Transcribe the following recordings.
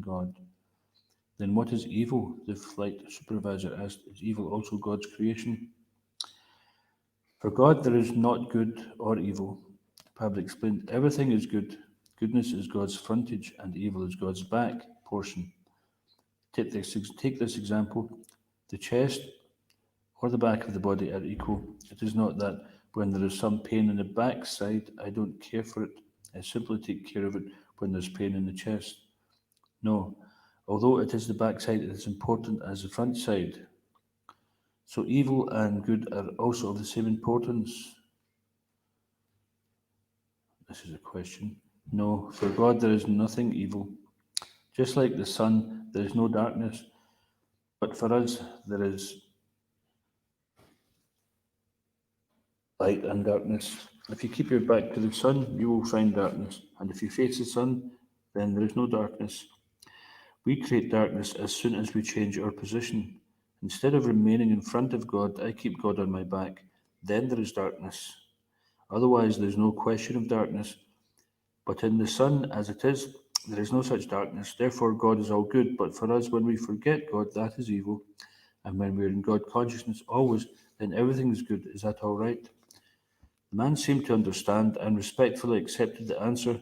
God. Then what is evil? The flight supervisor asked. Is evil also God's creation? For God there is not good or evil. Prabhupada explained, everything is good. Goodness is God's frontage and evil is God's back portion. Take this example. The chest or the back of the body are equal. It is not that when there is some pain in the back side, I don't care for it. I simply take care of it when there's pain in the chest. No, although it is the back side, it is important as the front side. So evil and good are also of the same importance. This is a question. No, for God there is nothing evil. Just like the sun, there is no darkness. But for us, there is light and darkness. If you keep your back to the sun, you will find darkness. And if you face the sun, then there is no darkness. We create darkness as soon as we change our position. Instead of remaining in front of God, I keep God on my back. Then there is darkness. Otherwise, there is no question of darkness. But in the sun, as it is, there is no such darkness. Therefore, God is all good. But for us, when we forget God, that is evil. And when we are in God consciousness always, then everything is good. Is that all right? The man seemed to understand and respectfully accepted the answer.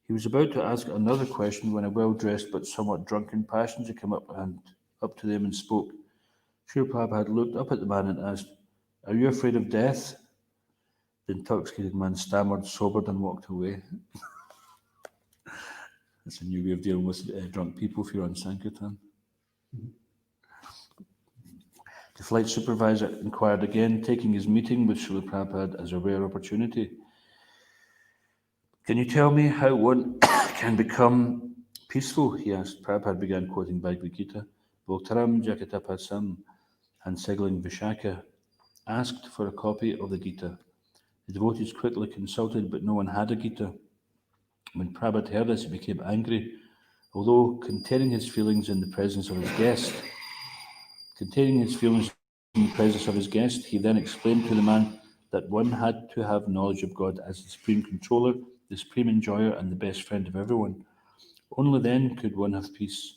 He was about to ask another question when a well-dressed but somewhat drunken passenger came up to them and spoke. Srila Prabhupada looked up at the man and asked, "Are you afraid of death?" The intoxicated man stammered, sobered, and walked away. That's a new way of dealing with drunk people if you're on Sankirtan. The flight supervisor inquired again, taking his meeting with Srila Prabhupada as a rare opportunity. Can you tell me how one can become peaceful? He asked. Prabhupada began quoting Bhagavad Gita. Bhoktaram Jakatapasam and Sigling Vishaka asked for a copy of the Gita. The devotees quickly consulted, but no one had a Gita. When Prabhupada heard this, he became angry. Although containing his feelings in the presence of his guest, he then explained to the man that one had to have knowledge of God as the supreme controller, the supreme enjoyer, and the best friend of everyone. Only then could one have peace.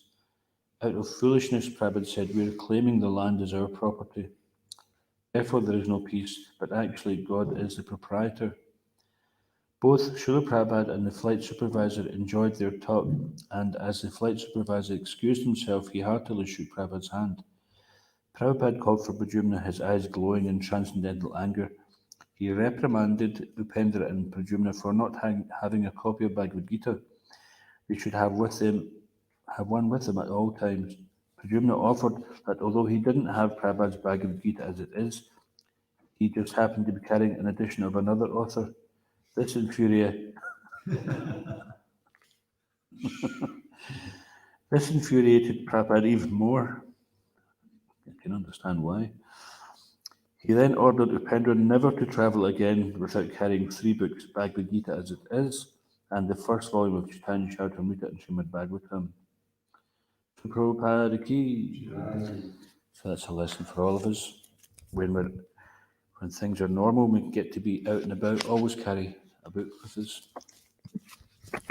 Out of foolishness, Prabhupada said, we are claiming the land as our property. Therefore there is no peace, but actually God is the proprietor. Both Srila Prabhupada and the flight supervisor enjoyed their talk, and as the flight supervisor excused himself, he heartily shook Prabhupada's hand. Prabhupada called for Pradyumna, his eyes glowing in transcendental anger. He reprimanded Upendra and Pradyumna for not having a copy of Bhagavad Gita. They should have one with them at all times. Pradyumna offered that although he didn't have Prabhupada's Bhagavad Gita as it is, he just happened to be carrying an edition of another author. This infuriated Prabhupada even more. I can understand why. He then ordered Upendra never to travel again without carrying 3 books, Bhagavad Gita as it is, and the first volume of Chaitanya, Charitamrita, and Srimad Bhagavatam. Prabhupada ki. So that's a lesson for all of us. When things are normal, we get to be out and about, always carry a book with us.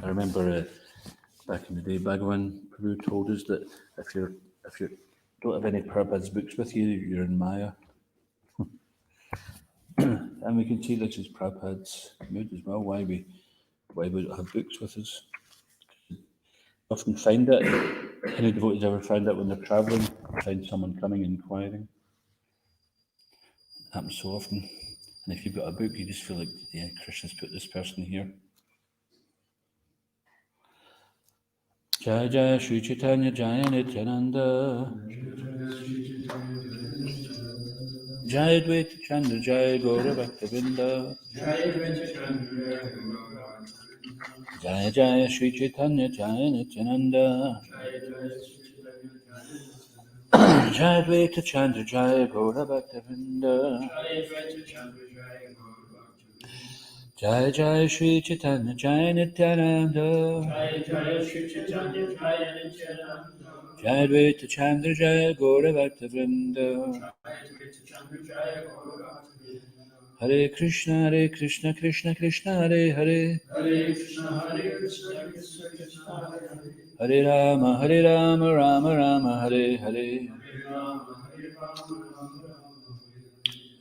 I remember back in the day, Bhagavan Prabhu told us that if you don't have any Prabhupada's books with you, you're in Maya. And we can see this is Prabhupada's mood as well, why we don't have books with us. Often find that, any devotees ever find that when they're travelling, find someone coming and inquiring. It happens so often. And if you've got a book, you just feel like, yeah, Krishna's put this person here. Jaya Jaya Shri Chaitanya Jaya Nityananda Jaya Dvaita Chandra Jaya Gaura Bhaktavinda Jaya Jaya Shri Chaitanya Jaya Nityananda Jaya Dvaita Chandra Jaya Gaura Bhaktavinda Jaya Jaya Shri Chaitanya Jaya Nityananda Jaya Jaya Shri Chaitanya Jaya Nityananda Jaya Dvaita Chandra Jaya Gaura Bhaktavinda Hare Krishna Krishna Krishna Hare Hare Hare Krishna Krishna Krishna Hare Hare Hare Rama, Rama Rama, Hare Hare.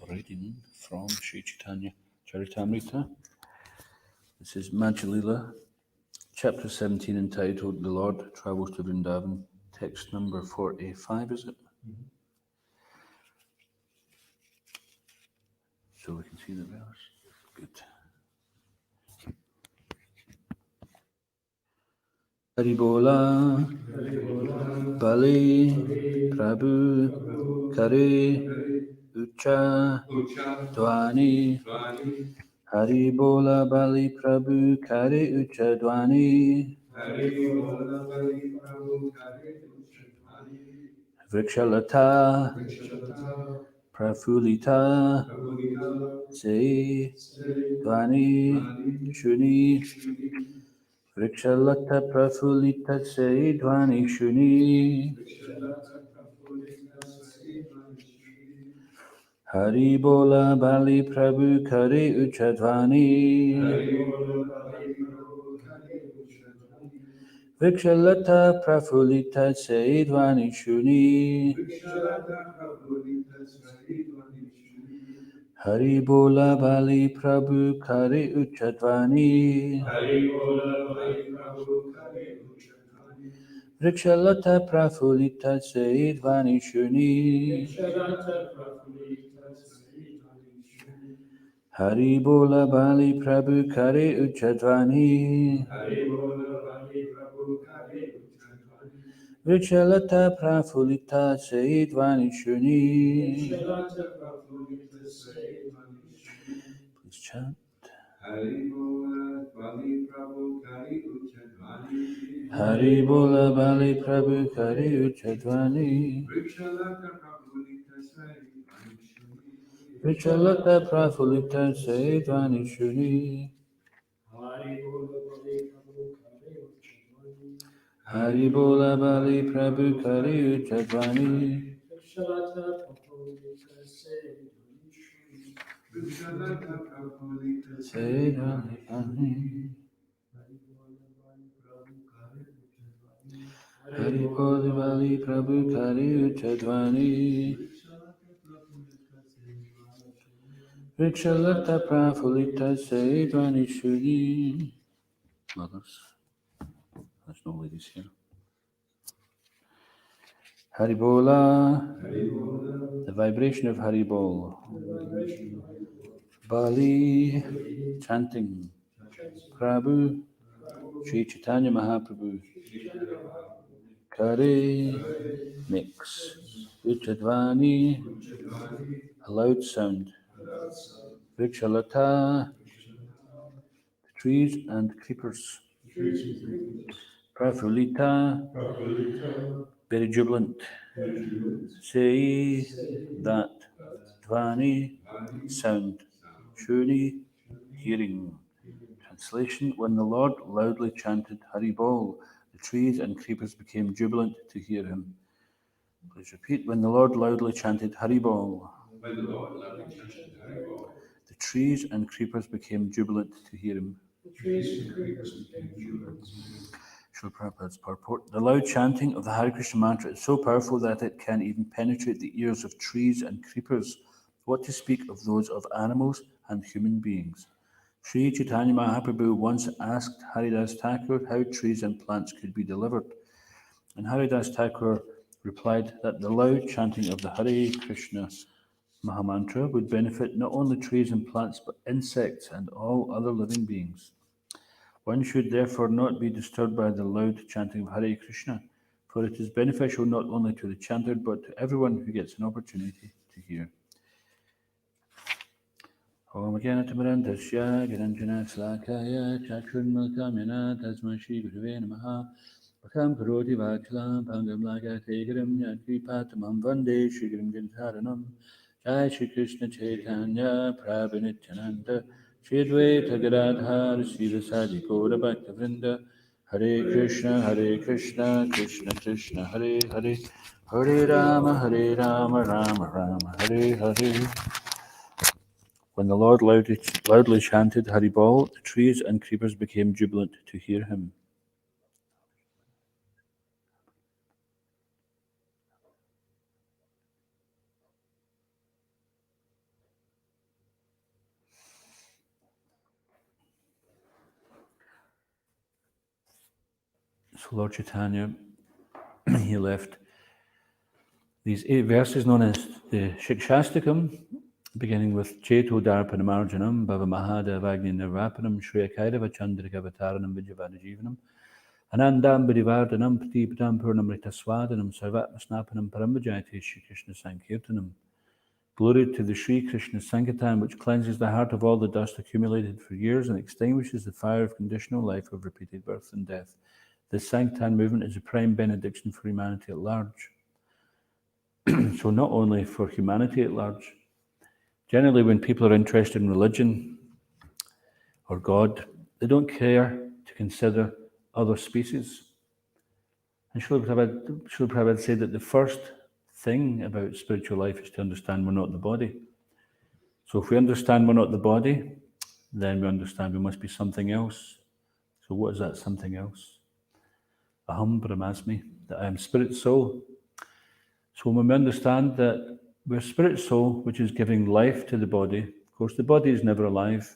Reading from Sri Chaitanya Charitamrita. This is Majja chapter 17, entitled The Lord Travels to Vrindavan, text number 485, is it? So we can see the verse. Good. Haribola, Bali, Prabhu, Kare, Ucha, Dwani. Haribola, Bali, Prabhu, Kare, Ucha, Dwani. Vrikshalata, Prafulita, Se, Dwani, Shuni. Vrikshalata, Prafulita, Se, Dwani, Shuni. Haribola, Bali, Prabhu, Kare, Ucha, Dwani. Vrikshalata, Prafulita, Se, Dwani, Shuni. Haribola, Bali, Prabhu, Kare, Ucha, Dwani. Vrikshalata, Prafulita, Se, Dwani, Shuni. Haribola, Bali, Prabhu, Kare, Ucha, Dwani. Vrikshalata, Prafulita, Se, Dwani, Shuni. Please chant. Haribola, Bali, Prabhu, Kari, Ucha, Dwani. Haribola, Bali, Prabhu, Kare, Ucha, Dwani. Vrikshalata, Prabhulita, Sai, Dwani, Shuni. Vrikshalata, Prafulita, Se, Dwani, Shuni. Haribola, Bali, Prabhu, Kare, Ucha, Dwani. Vrikshalata, Prabhulita, Se, Dwani. Haribola, Bali, Prabhu, Kare, Ucha, Dwani. Vrikshalata, Prafulita, Se, Dwani, Shuni. Mothers. There's no ladies here. Haribola, the vibration of Haribol. Bali, chanting. Prabhu, Sri Chaitanya Mahaprabhu. Kare, mix. Uchadvani, a loud sound. Vrikshalata, trees and creepers. Prafulita, very jubilant. Say, that. Dhvani, sound. Shuni, hearing. Translation: When the Lord loudly chanted Haribol, the trees and creepers became jubilant to hear him. Please repeat. When the Lord loudly chanted Haribol, the trees and creepers became jubilant to hear him. Srila Prabhupada's purport. The loud chanting of the Hare Krishna mantra is so powerful that it can even penetrate the ears of trees and creepers. What to speak of those of animals and human beings? Sri Chaitanya Mahaprabhu once asked Haridas Thakur how trees and plants could be delivered, and Haridas Thakur replied that the loud chanting of the Hare Krishna Mahamantra would benefit not only trees and plants but insects and all other living beings. One should therefore not be disturbed by the loud chanting of Hare Krishna, for it is beneficial not only to the chanter but to everyone who gets an opportunity to hear. Om Jnanatamrantasya Gyananjana Slakaya Chakshurmalkamyana Tasma Shri Gurave Namaha Bhakam Karoti Vachalam Bhangam Lakate Garam Yadvipatamam Vande Shri Gurum Jansaranam Jai Shri Krishna Chaitanya Prabhu Nityananda Shri Advaita Gadadhar Sivasadi Gaura Bhakta Vrinda Hare Krishna Krishna Krishna Hare Hare Hare Rama Rama Rama Hare Hare. When the Lord loudly chanted Haribol, the trees and creepers became jubilant to hear him. So Lord Chaitanya, he left these 8 verses known as the Shikshastikam, beginning with Cheto Darpanamarjanam, Bhava Mahada Vagni Nirvapanam, Shriyakairava Chandrikavataranam Vijavadajivanam, Anandam Bidivardhanam, Pratipadam Purnamritaswadanam, Sarvatmasnapanam Paramvajayate Shri Krishna Sankirtanam. Glory to the Sri Krishna Sankirtan, which cleanses the heart of all the dust accumulated for years and extinguishes the fire of conditional life of repeated birth and death. This Sankirtan movement is a prime benediction for humanity at large. So not only for humanity at large. Generally, when people are interested in religion or God, they don't care to consider other species. And Srila Prabhupada said that the first thing about spiritual life is to understand we're not the body. So if we understand we're not the body, then we understand we must be something else. So what is that something else? Aham Brahmasmi, that I am spirit soul. So when we understand that we're spirit soul, which is giving life to the body, of course the body is never alive,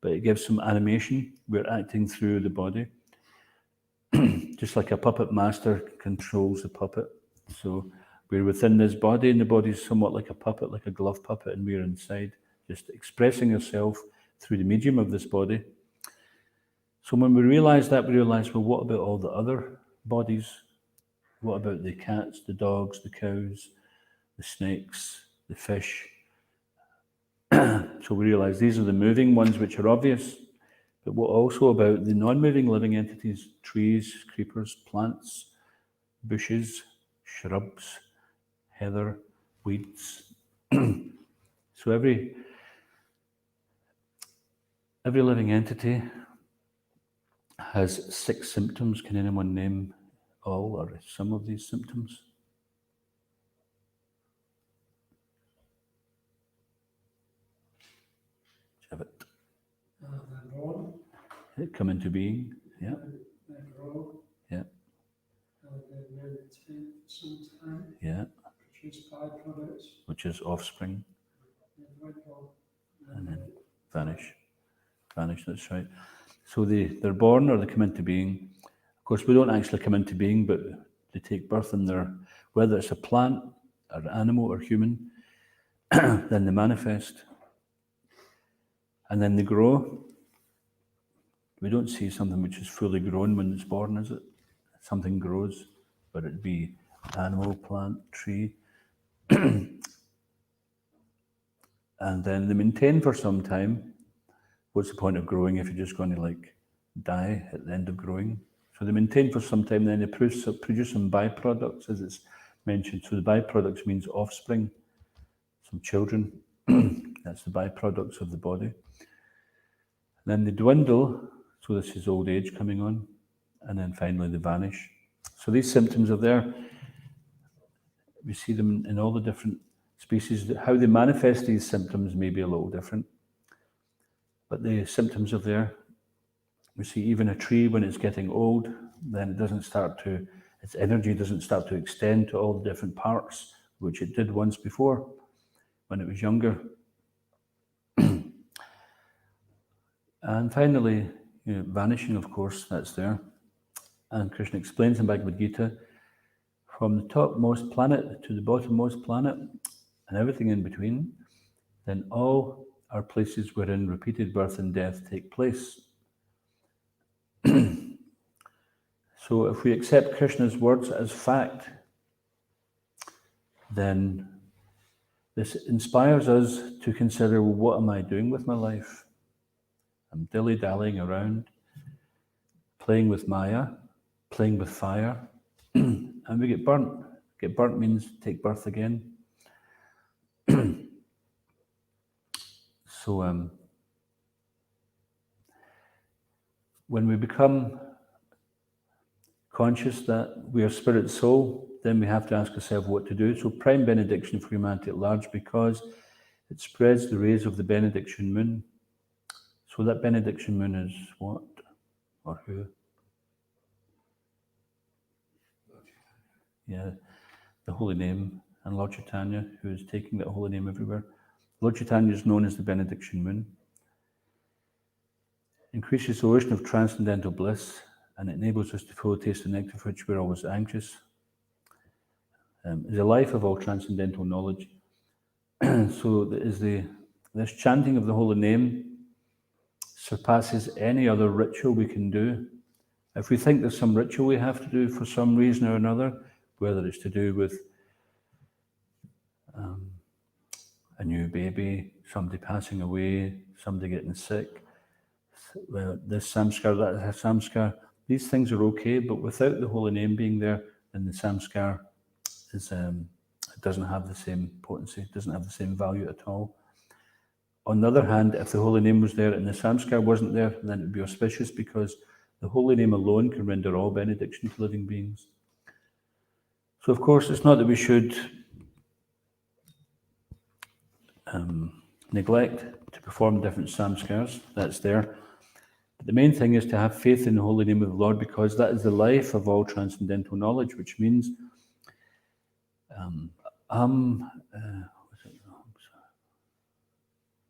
but it gives some animation. We're acting through the body. Just like a puppet master controls the puppet. So we're within this body, and the body is somewhat like a puppet, like a glove puppet, and we're inside, just expressing ourselves through the medium of this body. So when we realize that, we realize, well, what about all the other bodies? What about the cats, the dogs, the cows, the snakes, the fish? So we realize these are the moving ones which are obvious. But what also about the non-moving living entities, trees, creepers, plants, bushes, shrubs, heather, weeds. So every living entity has 6 symptoms. Can anyone name all or some of these symptoms? Have it. They're born. They come into being. Yeah. They grow. Yeah. They maintain for some time. Yeah. Produce byproducts. Which is offspring. And then vanish. Vanish, that's right. So they're born or they come into being. Of course, we don't actually come into being, but they take birth in their, whether it's a plant or animal or human, then they manifest. And then they grow. We don't see something which is fully grown when it's born, is it? Something grows, whether it be animal, plant, tree. And then they maintain for some time. What's the point of growing if you're just going to die at the end of growing? So they maintain for some time, then they produce some byproducts, as it's mentioned. So the byproducts means offspring, some children. That's the byproducts of the body. Then they dwindle, so this is old age coming on, and then finally they vanish. So these symptoms are there. We see them in all the different species. How they manifest these symptoms may be a little different, but the symptoms are there. We see even a tree, when it's getting old, then it doesn't start to, its energy doesn't start to extend to all the different parts, which it did once before, when it was younger. And finally, vanishing, of course, that's there. And Krishna explains in Bhagavad Gita, from the topmost planet to the bottommost planet, and everything in between, then all are places wherein repeated birth and death take place. So if we accept Krishna's words as fact, then this inspires us to consider, well, what am I doing with my life? I'm dilly-dallying around, playing with Maya, playing with fire, and we get burnt. Get burnt means take birth again. So when we become conscious that we are spirit soul, then we have to ask ourselves what to do. So prime benediction for humanity at large, because it spreads the rays of the benediction moon. So that benediction moon is what? Or who? Yeah, the holy name, and Lord Chaitanya, who is taking that holy name everywhere. Lord Chaitanya is known as the benediction moon. Increases the ocean of transcendental bliss, and it enables us to fully taste the nectar for which we're always anxious. Is the life of all transcendental knowledge. So this chanting of the holy name surpasses any other ritual we can do. If we think there's some ritual we have to do for some reason or another, whether it's to do with a new baby, somebody passing away, somebody getting sick, this samskar, that samskar, these things are okay, but without the holy name being there, then the samskar is, it doesn't have the same potency, it doesn't have the same value at all. On the other hand, if the holy name was there and the samskar wasn't there, then it would be auspicious, because the holy name alone can render all benediction to living beings. So, of course, it's not that we should neglect to perform different samskars, that's there. But the main thing is to have faith in the holy name of the Lord, because that is the life of all transcendental knowledge, which means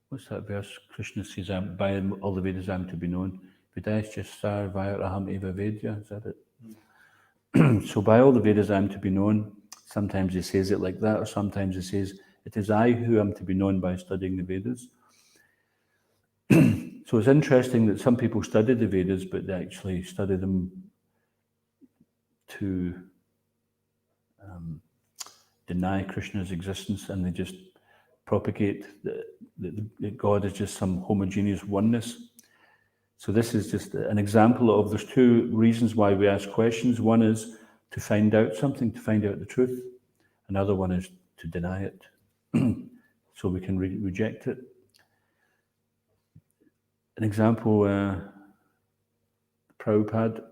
what's that verse? Krishna says, by all the Vedas I am to be known. Vedasya sarvaya aham eva vedya, is that it? So by all the Vedas I am to be known. Sometimes he says it like that, or sometimes he says, it is I who am to be known by studying the Vedas. So it's interesting that some people study the Vedas, but they actually study them to deny Krishna's existence, and they just propagate that God is just some homogeneous oneness. So this is just an example of, there's two reasons why we ask questions. One is to find out something, to find out the truth. Another one is to deny it, so we can reject it. An example, Prabhupada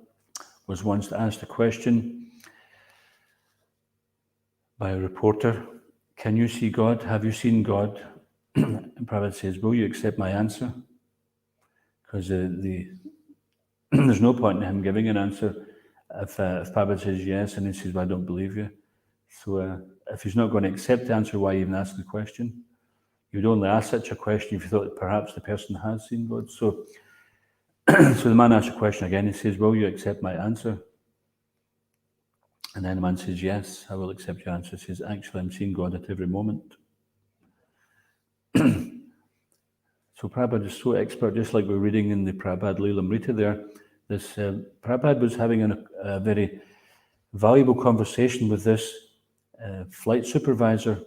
was once asked a question by a reporter, can you see God? Have you seen God? And Prabhupada says, will you accept my answer? Because there's no point in him giving an answer if Prabhupada says yes and he says, well, I don't believe you. So if he's not going to accept the answer, why even ask the question? You'd only ask such a question if you thought that perhaps the person has seen God. So, so the man asks a question again. He says, will you accept my answer? And then the man says, yes, I will accept your answer. He says, actually, I'm seeing God at every moment. So Prabhupada is so expert, just like we're reading in the Prabhupada Charitamrita there. This Prabhupada was having a very valuable conversation with this flight supervisor,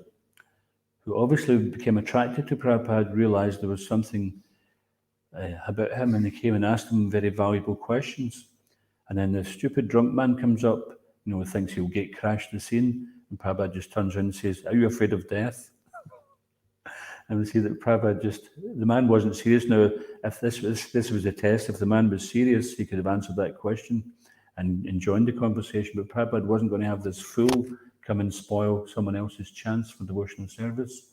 who obviously became attracted to Prabhupada, realized there was something about him, and he came and asked him very valuable questions. And then the stupid drunk man comes up, thinks he'll gate crash the scene, and Prabhupada just turns around and says, are you afraid of death? And we see that Prabhupada the man wasn't serious. Now, if this was a test, if the man was serious, he could have answered that question and joined the conversation, but Prabhupada wasn't going to have this fool come and spoil someone else's chance for devotional service.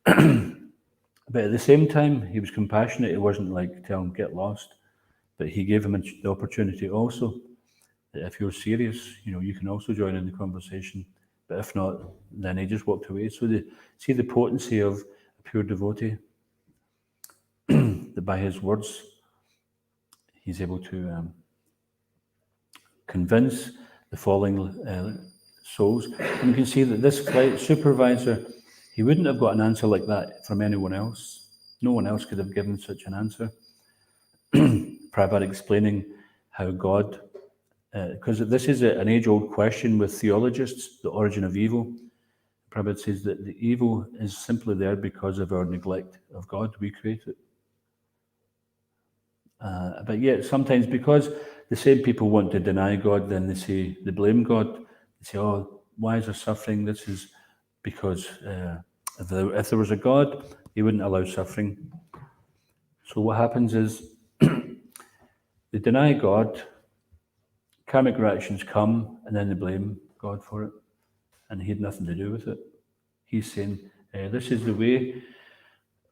But at the same time, he was compassionate. He wasn't like, tell him, get lost. But he gave him the opportunity also, that if you're serious, you can also join in the conversation. But if not, then he just walked away. So see the potency of a pure devotee, that by his words, he's able to convince the falling souls. And you can see that this flight supervisor, he wouldn't have got an answer like that from anyone else. No one else could have given such an answer. Prabhupada explaining how God, because this is an age-old question with theologists, the origin of evil. Prabhupada says that the evil is simply there because of our neglect of God. We create it. But yet sometimes, because the same people want to deny God, then they blame God. They say, oh, why is there suffering? This is because if there was a God, he wouldn't allow suffering. So what happens is they deny God, karmic reactions come, and then they blame God for it. And he had nothing to do with it. He's saying, this is the way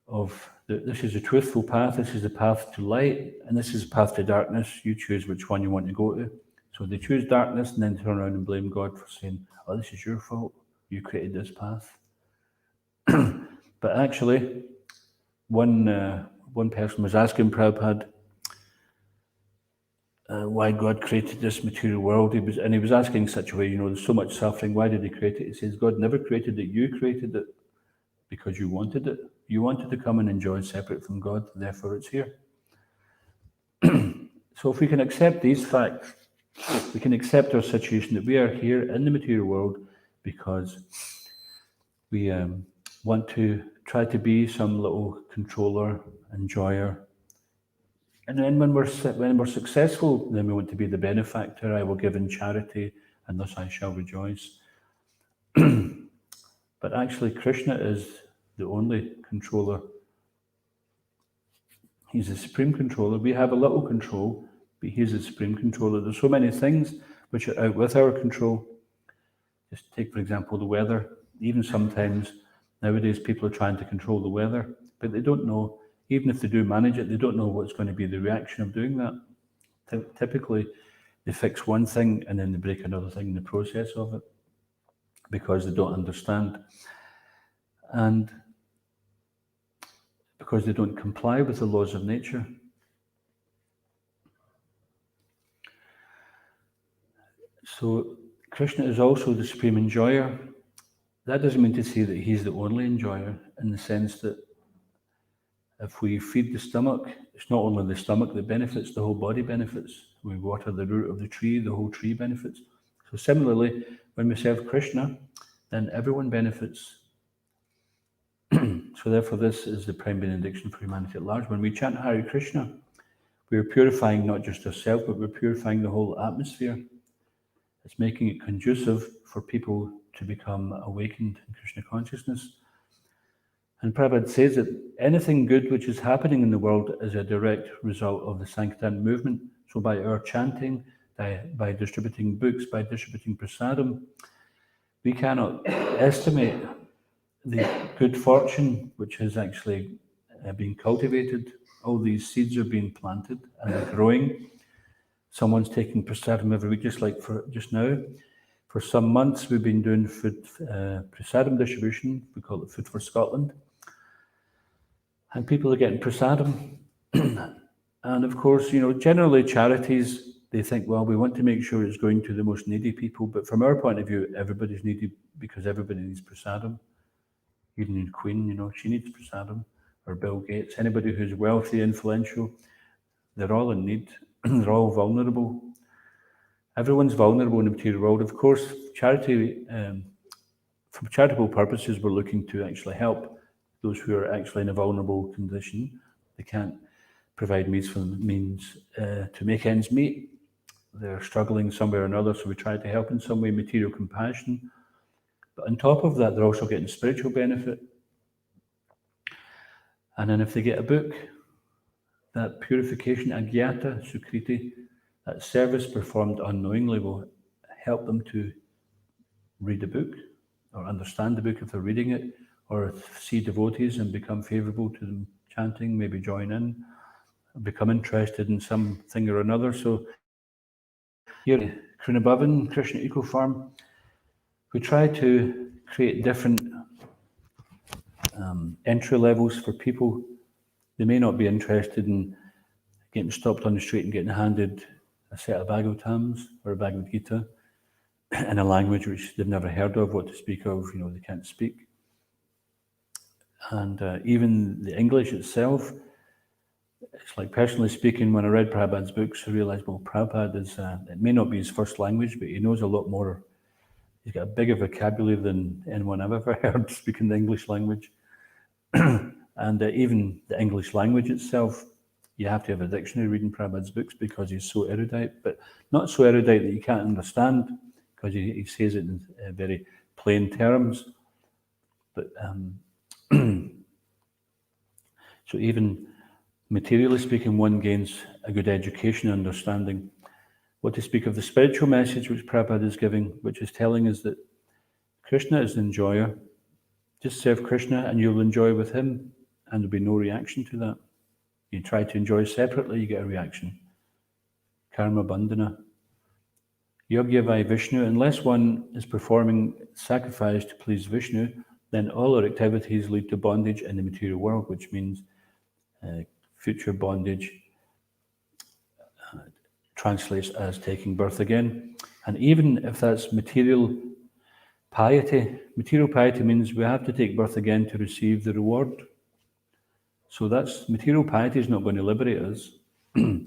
of, this is the truthful path, this is the path to light, and this is the path to darkness. You choose which one you want to go to. So they choose darkness and then turn around and blame God for saying, oh, this is your fault. You created this path. But actually, one person was asking Prabhupada, why God created this material world. He was asking in such a way, there's so much suffering. Why did He create it? He says, God never created it. You created it because you wanted it. You wanted to come and enjoy separate from God. Therefore, it's here. So if we can accept these facts, we can accept our situation that we are here in the material world because we want to try to be some little controller, enjoyer. And then when we're successful, then we want to be the benefactor. I will give in charity, and thus I shall rejoice. But actually, Krishna is the only controller. He's the supreme controller. We have a little control, but he's the supreme controller. There's so many things which are out with our control. Just take, for example, the weather. Even sometimes nowadays people are trying to control the weather, but they don't know, even if they do manage it, they don't know what's going to be the reaction of doing that. Typically, they fix one thing and then they break another thing in the process of it because they don't understand. And because they don't comply with the laws of nature. So Krishna is also the supreme enjoyer. That doesn't mean to say that he's the only enjoyer, in the sense that if we feed the stomach, it's not only the stomach that benefits, the whole body benefits. We water the root of the tree, the whole tree benefits. So similarly, when we serve Krishna, then everyone benefits. So therefore, this is the prime benediction for humanity at large. When we chant Hare Krishna, we're purifying not just ourselves, but we're purifying the whole atmosphere. It's making it conducive for people to become awakened in Krishna consciousness. And Prabhupada says that anything good which is happening in the world is a direct result of the Sankirtan movement. So by our chanting, by distributing books, by distributing prasadam, we cannot estimate the good fortune which has actually been cultivated. All these seeds are being planted and they're growing. Someone's taking prasadam every week, just like for just now. For some months, we've been doing food prasadam distribution. We call it Food for Scotland. And people are getting prasadam. And of course, generally charities, they think, well, we want to make sure it's going to the most needy people. But from our point of view, everybody's needy because everybody needs prasadam. Even the Queen, she needs prasadam. Or Bill Gates, anybody who's wealthy, influential, they're all in need. They're all vulnerable. Everyone's vulnerable in the material world. Of course, charity, for charitable purposes, we're looking to actually help those who are actually in a vulnerable condition. They can't provide means to make ends meet. They're struggling somewhere or another, so we try to help in some way, material compassion. But on top of that, they're also getting spiritual benefit. And then if they get a book, that purification, agyata, sukriti, that service performed unknowingly will help them to read the book or understand the book if they're reading it, or see devotees and become favourable to them chanting, maybe join in, become interested in something or another. So here at Krunabhavan, Krishna Eco Farm, we try to create different entry levels for people. They may not be interested in getting stopped on the street and getting handed a set of Bhagavatams or a Bhagavad Gita in a language which they've never heard of, what to speak of, they can't speak. And even the English itself, it's like, personally speaking, when I read Prabhupada's books, I realised, well, Prabhupada it may not be his first language, but he knows a lot more. He's got a bigger vocabulary than anyone I've ever heard speaking the English language. And even the English language itself, you have to have a dictionary reading Prabhupada's books because he's so erudite, but not so erudite that you can't understand, because he says it in very plain terms. But so even materially speaking, one gains a good education and understanding. What to speak of the spiritual message which Prabhupada is giving, which is telling us that Krishna is the enjoyer. Just serve Krishna and you'll enjoy with him, and there'll be no reaction to that. You try to enjoy separately, you get a reaction. Karma bandhana. Yogyavai Vishnu, unless one is performing sacrifice to please Vishnu, then all our activities lead to bondage in the material world, which means future bondage, translates as taking birth again. And even if that's material piety means we have to take birth again to receive the reward. So that's material piety is not going to liberate us. It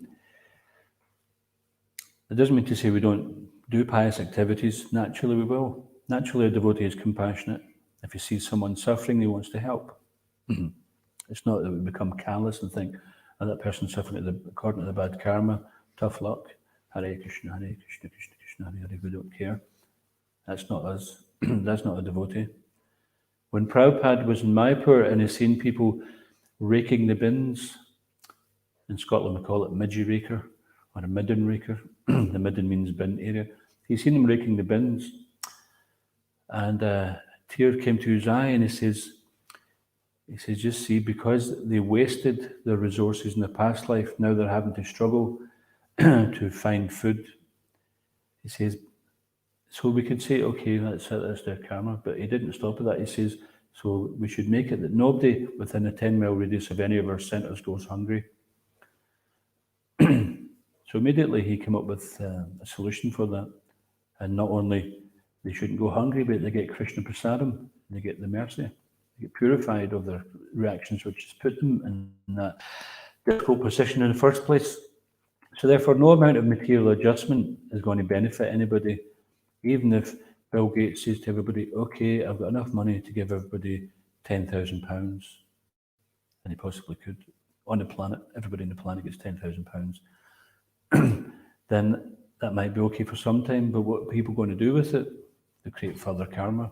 doesn't mean to say we don't do pious activities. Naturally we will. Naturally a devotee is compassionate. If he sees someone suffering, he wants to help. It's not that we become callous and think, oh, that person's suffering according to the bad karma, tough luck. Hare Krishna, Krishna Krishna, Hare Hare, we don't care. That's not us. That's not a devotee. When Prabhupada was in Mayapur and he seen people raking the bins, in Scotland we call it midgie raker or a midden raker. The midden means bin area. He seen them raking the bins, and a tear came to his eye, and he says, just see, because they wasted their resources in the past life, now they're having to struggle to find food. He says, so we could say, okay, that's their karma, but he didn't stop at that. He says, so we should make it that nobody within a 10-mile radius of any of our centres goes hungry. So immediately he came up with a solution for that. And not only they shouldn't go hungry, but they get Krishna Prasadam, they get the mercy, they get purified of their reactions, which has put them in that difficult position in the first place. So therefore, no amount of material adjustment is going to benefit anybody, even if Bill Gates says to everybody, okay, I've got enough money to give everybody £10,000, and he possibly could. On the planet, everybody on the planet gets £10,000. Then that might be okay for some time, but what are people going to do with it? They create further karma.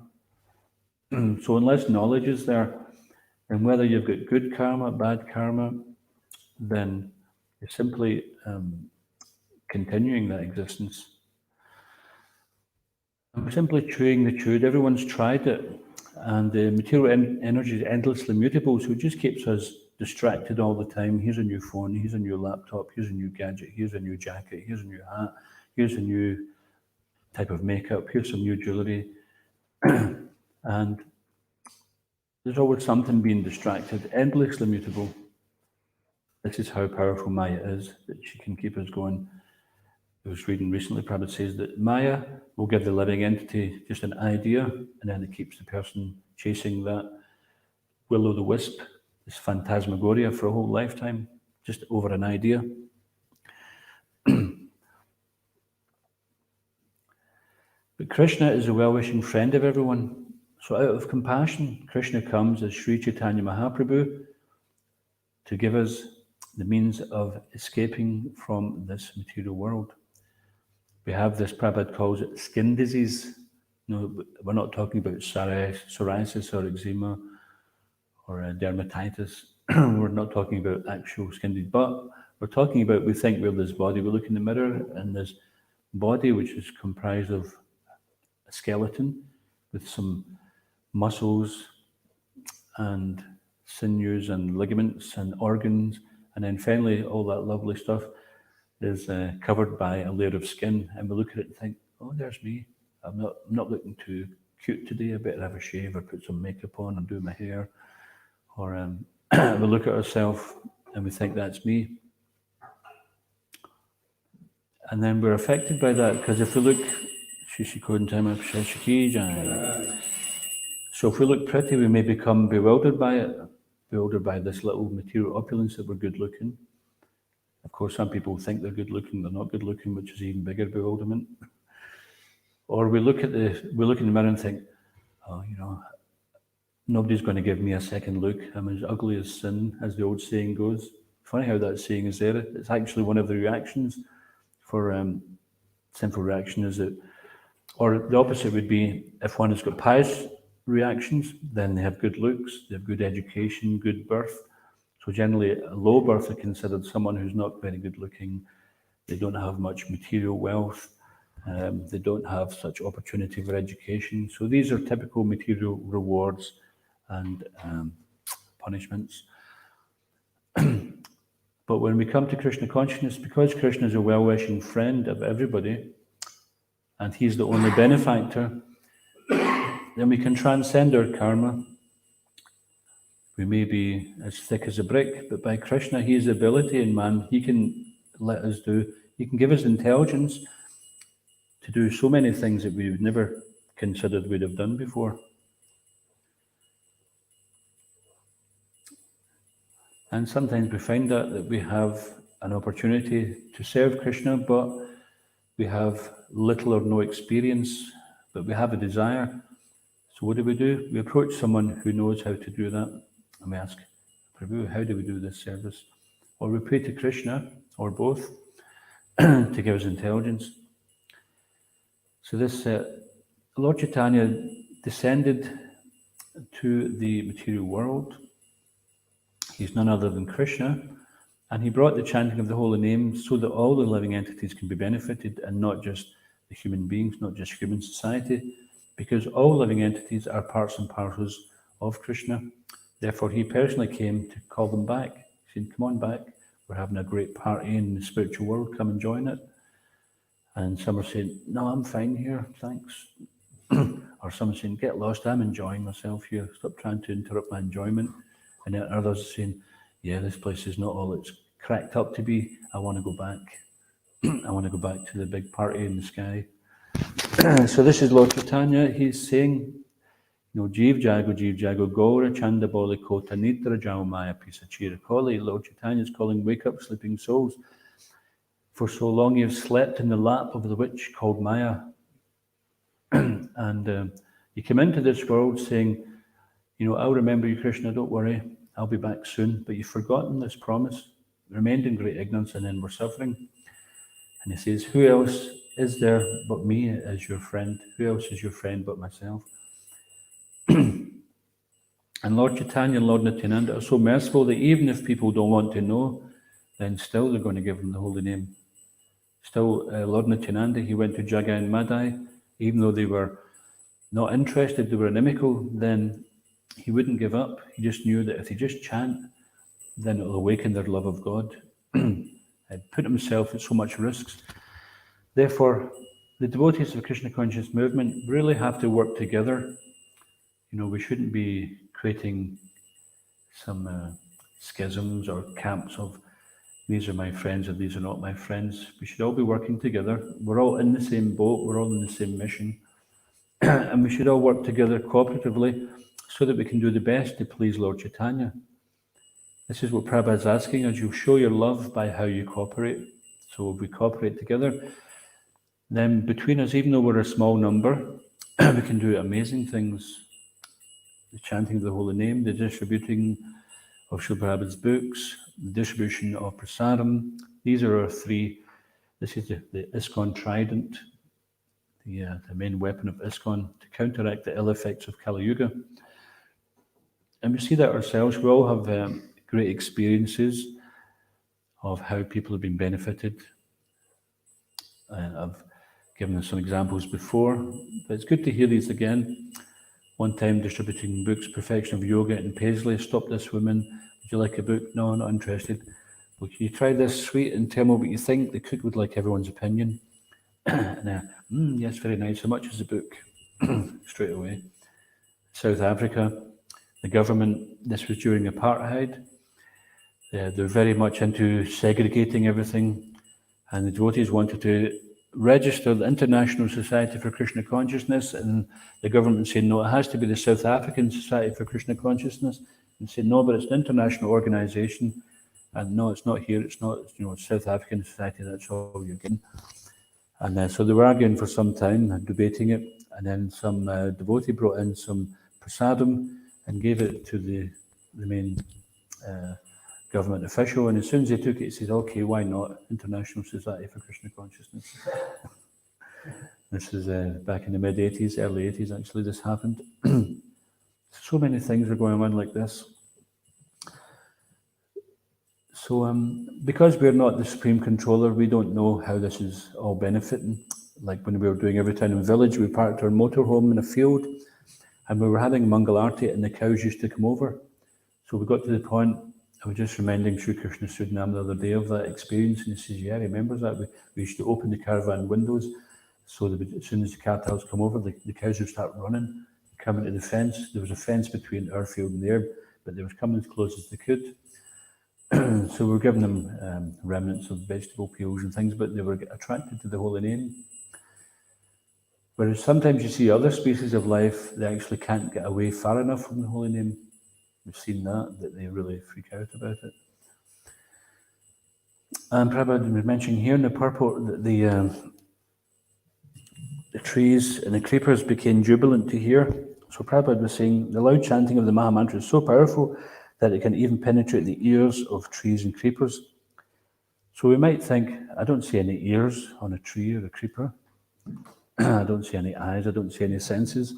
So unless knowledge is there, and whether you've got good karma, bad karma, then you're simply continuing that existence. And we're simply chewing the chewed. Everyone's tried it, and the material energy is endlessly mutable, so it just keeps us distracted all the time. Here's a new phone, here's a new laptop, here's a new gadget, here's a new jacket, here's a new hat, here's a new type of makeup, here's some new jewellery. And there's always something being distracted, endlessly mutable. This is how powerful Maya is, that she can keep us going. I was reading recently, Prabhupada says that Maya will give the living entity just an idea, and then it keeps the person chasing that will-o'-the-wisp, this phantasmagoria for a whole lifetime, just over an idea. But Krishna is a well-wishing friend of everyone. So out of compassion, Krishna comes as Sri Chaitanya Mahaprabhu to give us the means of escaping from this material world. We have this, Prabhupada calls it skin disease. No, we're not talking about psoriasis or eczema or dermatitis. We're not talking about actual skin disease, but we're talking about, we think we're this body. We look in the mirror and this body, which is comprised of a skeleton with some muscles and sinews and ligaments and organs, and then finally all that lovely stuff is covered by a layer of skin, and we look at it and think, oh, there's me. I'm not looking too cute today. I better have a shave or put some makeup on and do my hair. Or we look at ourselves and we think that's me. And then we're affected by that, because if we look, so if we look pretty, we may become bewildered by it, bewildered by this little material opulence that we're good looking. Of course, some people think they're good looking, they're not good looking, which is even bigger bewilderment. Or we look in the mirror and think, oh, nobody's going to give me a second look. I'm as ugly as sin, as the old saying goes. Funny how that saying is there. It's actually one of the reactions for sinful reaction, is it? Or the opposite would be, if one has got pious reactions, then they have good looks, they have good education, good birth. So generally, a low birth is considered someone who's not very good looking. They don't have much material wealth. They don't have such opportunity for education. So these are typical material rewards and punishments. But when we come to Krishna consciousness, because Krishna is a well-wishing friend of everybody, and he's the only benefactor, then we can transcend our karma. We may be as thick as a brick, but by Krishna, he has the ability in man, he can let us do He can give us intelligence to do so many things that we would never considered we'd have done before. And sometimes we find that we have an opportunity to serve Krishna, but we have little or no experience, but we have a desire. So what do? We approach someone who knows how to do that, and we ask, Prabhu, how do we do this service? Or we pray to Krishna, or both, to give us intelligence. So this Lord Chaitanya descended to the material world. He's none other than Krishna, and he brought the chanting of the holy name so that all the living entities can be benefited, and not just the human beings, not just human society, because all living entities are parts and parcels of Krishna. Therefore, he personally came to call them back. He said, come on back, we're having a great party in the spiritual world, come and join it. And some are saying, no, I'm fine here, thanks. Or some are saying, get lost, I'm enjoying myself here, stop trying to interrupt my enjoyment. And then others are saying, yeah, this place is not all it's cracked up to be, I want to go back. I want to go back to the big party in the sky. So this is Lord Chaitanya. He's saying, Jeev Jago, Gaura Chanda Boli Kota Nitra Jao Maya Pisachira Koli. Lord Chaitanya is calling, wake up, sleeping souls. For so long you have slept in the lap of the witch called Maya. And you come into this world saying, I'll remember you, Krishna, don't worry, I'll be back soon. But you've forgotten this promise, remained in great ignorance, and then we're suffering. And he says, who else is there but me as your friend? Who else is your friend but myself? And Lord Chaitanya and Lord Nityananda are so merciful that even if people don't want to know, then still they're going to give them the holy name. Still, Lord Nityananda, he went to Jagai and Madai, even though they were not interested, they were inimical, then he wouldn't give up. He just knew that if they just chant, then it'll awaken their love of God. He'd put himself at so much risks. Therefore, the devotees of the Krishna conscious movement really have to work together. We shouldn't be creating some schisms or camps of these are my friends or these are not my friends. We should all be working together. We're all in the same boat. We're all in the same mission. And we should all work together cooperatively so that we can do the best to please Lord Chaitanya. This is what Prabhupada is asking us. You show your love by how you cooperate. So if we cooperate together, then between us, even though we're a small number, we can do amazing things. The chanting of the holy name, the distributing of Srila Prabhupada's books, the distribution of prasadam. These are our three. This is the ISKCON trident, the main weapon of ISKCON to counteract the ill effects of Kali Yuga. And we see that ourselves. We all have great experiences of how people have been benefited. I've given some examples before, but it's good to hear these again. One time distributing books, Perfection of Yoga in Paisley, stopped this woman. Would you like a book? No, not interested. Well, can you try this sweet and tell me what you think? The cook would like everyone's opinion. And yes, very nice. How much is the book? Straight away. South Africa, the government, this was during apartheid. They're very much into segregating everything. And the devotees wanted to register the International Society for Krishna Consciousness, and the government said, no, it has to be the South African Society for Krishna Consciousness. And said, no, but it's an international organization. And no, it's not here, it's not, it's South African Society, that's all you're getting. And so they were arguing for some time, debating it, and then some devotee brought in some prasadam and gave it to the main government official, and as soon as he took it, he said, okay, why not? International Society for Krishna Consciousness. This is back in the mid-80s, early 80s, actually, this happened. So many things are going on like this. So because we're not the Supreme Controller, we don't know how this is all benefiting. Like when we were doing Every Town and Village, we parked our motorhome in a field, and we were having Mangal Arati, and the cows used to come over. So we got to the point, I was just reminding Sri Krishna Sudnam the other day of that experience, and he says, yeah, he remembers that. We used to open the caravan windows, so that as soon as the cartels come over, the cows would start running, coming to the fence. There was a fence between our field and there, but they were coming as close as they could. So we're giving them remnants of vegetable peels and things, but they were attracted to the holy name. Whereas sometimes you see other species of life, they actually can't get away far enough from the holy name. We've seen that they really freak out about it. And Prabhupada was mentioning here in the purport that the trees and the creepers became jubilant to hear. So Prabhupada was saying the loud chanting of the Maha Mantra is so powerful that it can even penetrate the ears of trees and creepers. So we might think, I don't see any ears on a tree or a creeper. I don't see any eyes, I don't see any senses.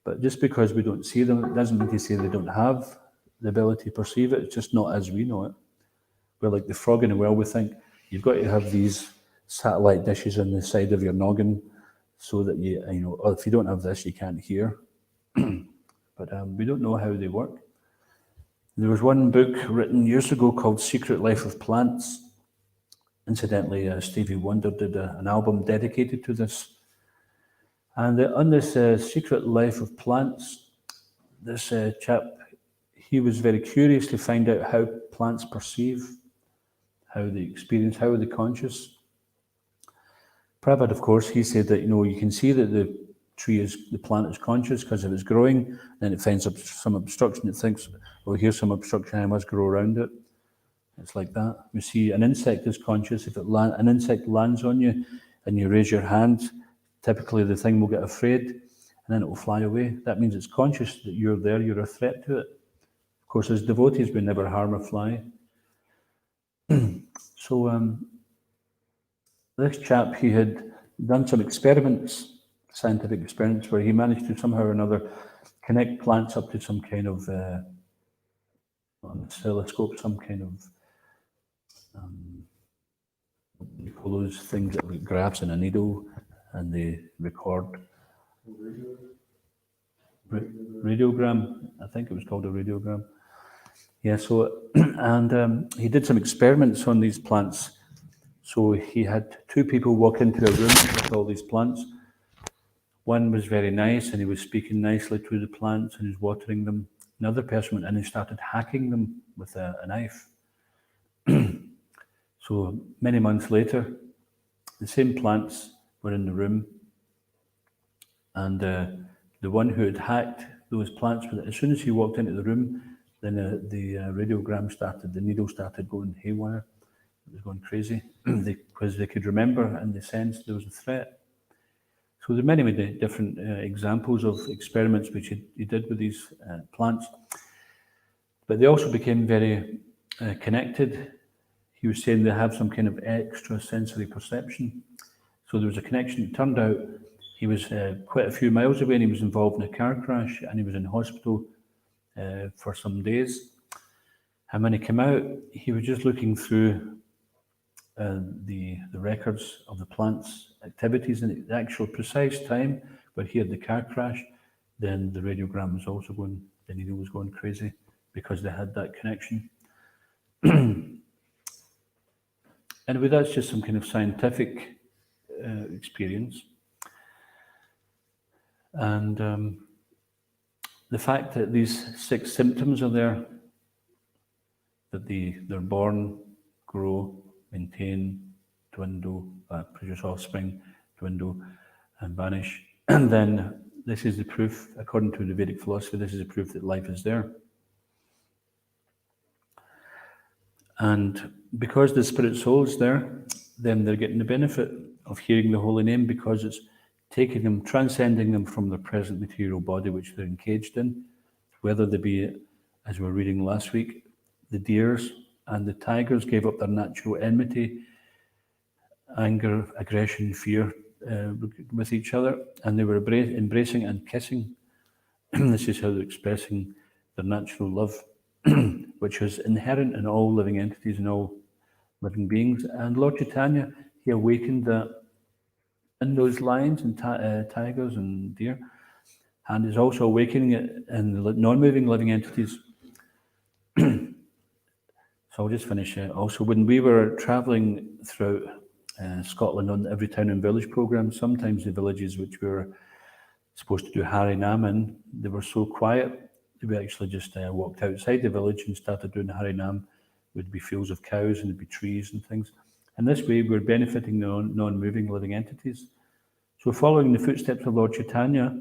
But just because we don't see them, it doesn't mean to say they don't have the ability to perceive it. It's just not as we know it. We're like the frog in the well. We think you've got to have these satellite dishes on the side of your noggin so that you know, oh, if you don't have this, you can't hear. But we don't know how they work. There was one book written years ago called Secret Life of Plants. Incidentally, Stevie Wonder did an album dedicated to this. And on this Secret Life of Plants, this chap, he was very curious to find out how plants perceive, how they experience, how are they conscious. Prabhupada, of course, he said that, you know, you can see that the plant is conscious because if it's growing, then it finds some obstruction. It thinks, oh, here's some obstruction, I must grow around it. It's like that. We see an insect is conscious. If an insect lands on you and you raise your hand, typically the thing will get afraid and then it will fly away. That means it's conscious that you're there, you're a threat to it. Of course, as devotees, we never harm a fly. So this chap, he had done some experiments, scientific experiments, where he managed to somehow or another connect plants up to some kind of on a oscilloscope, some kind of what do you call those things that graphs in a needle, and they record. Radiogram, I think it was called a radiogram. Yeah, so, and he did some experiments on these plants. So he had two people walk into a room with all these plants. One was very nice and he was speaking nicely to the plants and he was watering them. Another person went in and started hacking them with a knife. So many months later, the same plants were in the room, and the one who had hacked those plants, as soon as he walked into the room, then the radiogram started, the needle started going haywire. It was going crazy because they could remember and they sensed there was a threat. So there are many, many different examples of experiments which he did with these plants. But they also became very connected. He was saying they have some kind of extra sensory perception. So there was a connection. It turned out he was quite a few miles away and he was involved in a car crash and he was in hospital for some days. And when he came out, he was just looking through the records of the plant's activities and the actual precise time where he had the car crash. Then the radiogram was also going, the needle was going crazy because they had that connection. Anyway, that's just some kind of scientific experience. And the fact that these 6 symptoms are there, that they're born, grow, maintain, dwindle, produce offspring, dwindle, and vanish. And then this is the proof, according to the Vedic philosophy, this is the proof that life is there. And because the spirit soul is there, then they're getting the benefit of hearing the holy name because it's taking them, transcending them from their present material body, which they're encaged in, whether they be, as we were reading last week, the deers and the tigers gave up their natural enmity, anger, aggression, fear with each other, and they were embracing and kissing. This is how they're expressing their natural love, which is inherent in all living entities and all living beings. And Lord Chaitanya, he awakened that in those lions and tigers and deer, and is also awakening it in the non-moving living entities. So I'll just finish. Also, when we were travelling throughout Scotland on every town and village program, sometimes the villages which we were supposed to do Harinam in, they were so quiet, we actually just walked outside the village and started doing Harinam would be fields of cows and there'd be trees and things. And this way we're benefiting the non-moving living entities. So following the footsteps of Lord Chaitanya,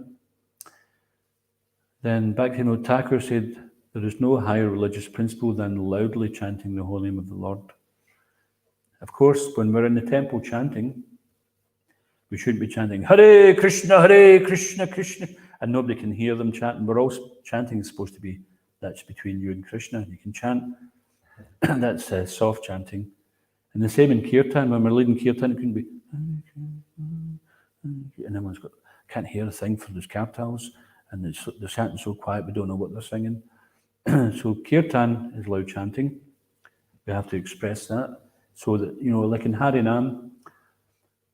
then Bhaktivinoda Thakur said, there is no higher religious principle than loudly chanting the holy name of the Lord. Of course, when we're in the temple chanting, we shouldn't be chanting Hare Krishna, Krishna, and nobody can hear them chanting. We're all chanting is supposed to be, that's between you and Krishna. You can chant, that's soft chanting. And the same in Kirtan, when we're leading Kirtan, it can be, and everyone's got, can't hear a thing for those kartals, and they're chanting so quiet we don't know what they're singing. So Kirtan is loud chanting. We have to express that. So that, like in Harinam,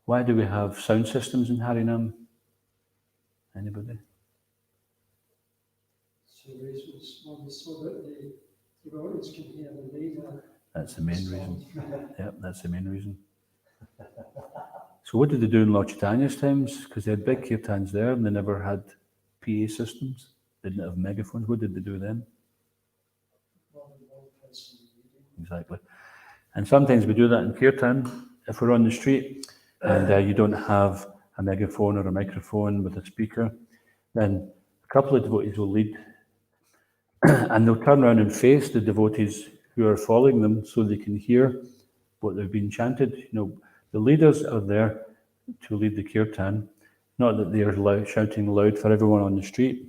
why do we have sound systems in Harinam? Anybody? So that the devotees can hear the leader. That's the main reason. Yep, that's the main reason. So what did they do in Lord Chaitanya's times? Because they had big kirtans there and they never had PA systems. They didn't have megaphones. What did they do then? Exactly. And sometimes we do that in kirtan. If we're on the street and you don't have a megaphone or a microphone with a speaker, then a couple of devotees will lead and they'll turn around and face the devotees who are following them so they can hear what they've been chanted. The leaders are there to lead the kirtan, not that they are shouting loud for everyone on the street.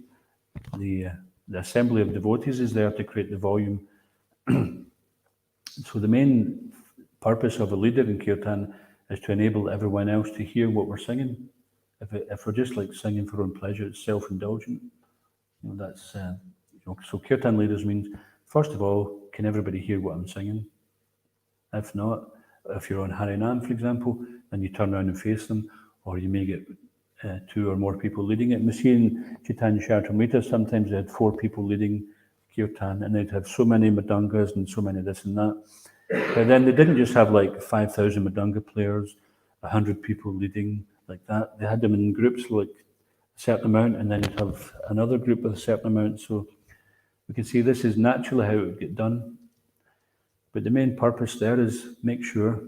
The assembly of devotees is there to create the volume. So the main purpose of a leader in kirtan is to enable everyone else to hear what we're singing. If we're just like singing for our own pleasure, it's self-indulgent. That's so kirtan leaders means, first of all, can everybody hear what I'm singing? If not, if you're on Harinam, for example, then you turn around and face them, or you may get 2 or more people leading it. And we see in Chaitanya Charitamrita, sometimes they had 4 people leading kirtan, and they'd have so many mridangas and so many this and that. But then they didn't just have like 5,000 mridanga players, 100 people leading like that. They had them in groups like a certain amount, and then you'd have another group with a certain amount. So we can see this is naturally how it would get done. But the main purpose there is make sure